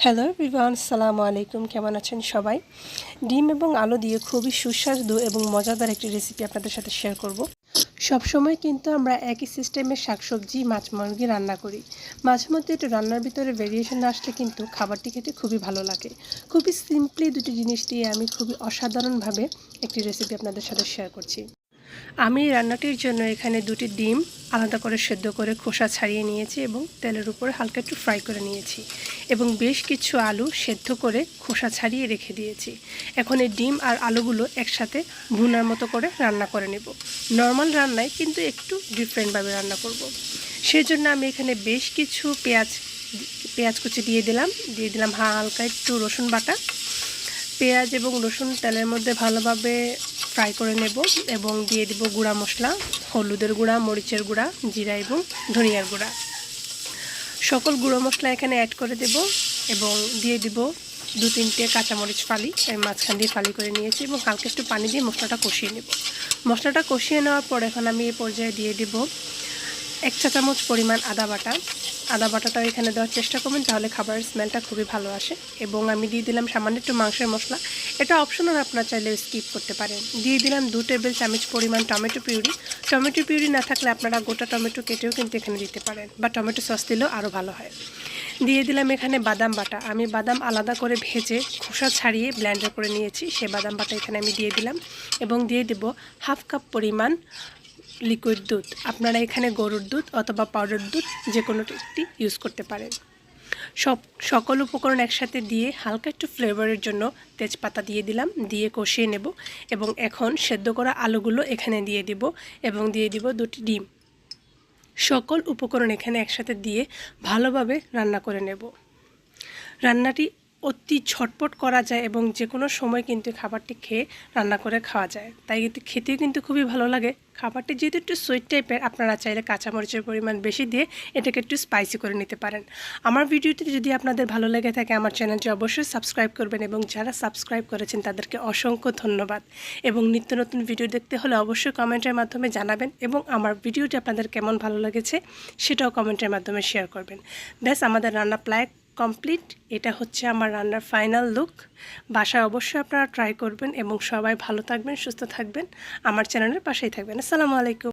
Hello everyone, আসসালামু আলাইকুম। কেমন আছেন সবাই? ডিম এবং আলু দিয়ে খুবই সুস্বাদু এবং মজাদার একটি রেসিপি আপনাদের সাথে শেয়ার করব। সবসময় কিন্তু আমরা একই সিস্টেমের শাকসবজি মাছ মুরগি রান্না করি। মাঝে মধ্যে একটু রান্নার ভিতরে ভেরিয়েশন আসলে কিন্তু খাবারটি খেতে খুবই ভালো লাগে। খুবই সিম্পলি দুটি জিনিস দিয়ে আমি খুবই অসাধারণভাবে একটি রেসিপি আপনাদের সাথে শেয়ার করছি। আমি রান্নাটির জন্য এখানে দুটি ডিম আলাদা করে সেদ্ধ করে খোসা ছাড়িয়ে নিয়েছি এবং তেলের উপরে হালকা একটু ফ্রাই করে নিয়েছি এবং বেশ কিছু আলু সেদ্ধ করে খোসা ছাড়িয়ে রেখে দিয়েছি। এখন এই ডিম আর আলুগুলো একসাথে ভুনার মতো করে রান্না করে নেব। নর্মাল রান্নায় কিন্তু একটু ডিফারেন্টভাবে রান্না করব। সেজন্য আমি এখানে বেশ কিছু পেঁয়াজ কুচি দিয়ে দিলাম হালকা একটু রসুন বাটা। পেঁয়াজ এবং রসুন তেলের মধ্যে ভালোভাবে ফ্রাই করে নেব এবং দিয়ে দিব গুঁড়া মশলা, হলুদের গুঁড়া, মরিচের গুঁড়া, জিরা এবং ধনিয়ার গুঁড়া। সকল গুঁড়ো মশলা এখানে অ্যাড করে দেব এবং দিয়ে দিব 2-3টে কাঁচামরিচ ফালি, মাঝখান দিয়ে ফালি করে নিয়েছি এবং হালকা একটু পানি দিয়ে মশলাটা কষিয়ে নেব। মশলাটা কষিয়ে নেওয়ার পর এখন আমি এই পর্যায়ে দিয়ে দিব 1 চা চামচ পরিমাণ আদা বাটাটাও এখানে দেওয়ার চেষ্টা করবেন, তাহলে খাবারের স্মেলটা খুবই ভালো আসে। এবং আমি দিয়ে দিলাম সামান্য একটু মাংসের মশলা, এটা অপশনাল, আপনারা চাইলে স্কিপ করতে পারেন। দিয়ে দিলাম 2 টেবিল চামচ পরিমাণ টমেটো পিউরি না থাকলে আপনারা গোটা টমেটো কেটেও কিন্তু এখানে দিতে পারেন, বা টমেটো সস দিলেও আরও ভালো হয়। দিয়ে দিলাম এখানে বাদাম বাটা। আমি বাদাম আলাদা করে ভেজে খোসা ছাড়িয়ে ব্লেন্ডার করে নিয়েছি, সেই বাদাম বাটা এখানে আমি দিয়ে দিলাম এবং দিয়ে দেব 1/2 কাপ পরিমাণ লিকুইড দুধ। আপনারা এখানে গরুর দুধ অথবা পাউডার দুধ যে কোনো একটি ইউজ করতে পারেন। সকল উপকরণ একসাথে দিয়ে হালকা একটু ফ্লেভারের জন্য তেজপাতা দিয়ে কষিয়ে নেব এবং এখন সেদ্ধ করা আলুগুলো এখানে দিয়ে দিব এবং দিয়ে দিব 2টি ডিম। সকল উপকরণ এখানে একসাথে দিয়ে ভালোভাবে রান্না করে নেব। রান্নাটি অতি ঝটপট করা যায় এবং যে কোনো সময় কিন্তু খাবারটি রান্না করে খাওয়া যায়, তাই খেতেও কিন্তু খুবই ভালো লাগে। খাবারটি যেহেতু একটু সুইট টাইপের, আপনারা চাইলে কাঁচামরিচের পরিমাণ বেশি দিয়ে এটাকে একটু স্পাইসি করে নিতে পারেন। আমার ভিডিওটি যদি আপনাদের ভালো লেগে থাকে আমার চ্যানেলটি অবশ্যই সাবস্ক্রাইব করবেন এবং যারা সাবস্ক্রাইব করেছেন তাদেরকে অসংখ্য ধন্যবাদ। এবং নিত্য নতুন ভিডিও দেখতে হলে অবশ্যই কমেন্টের মাধ্যমে জানাবেন এবং আমার ভিডিওটি আপনাদের কেমন ভালো লেগেছে সেটাও কমেন্টের মাধ্যমে শেয়ার করবেন। ব্যাস, আমাদের রান্না প্রায় কমপ্লিট। এটা হচ্ছে আমার রান্নার ফাইনাল লুক। বাসায় অবশ্যই আপনারা ট্রাই করবেন এবং সবাই ভালো থাকবেন, সুস্থ থাকবেন, আমার চ্যানেলের পাশেই থাকবেন। আসসালামু আলাইকুম।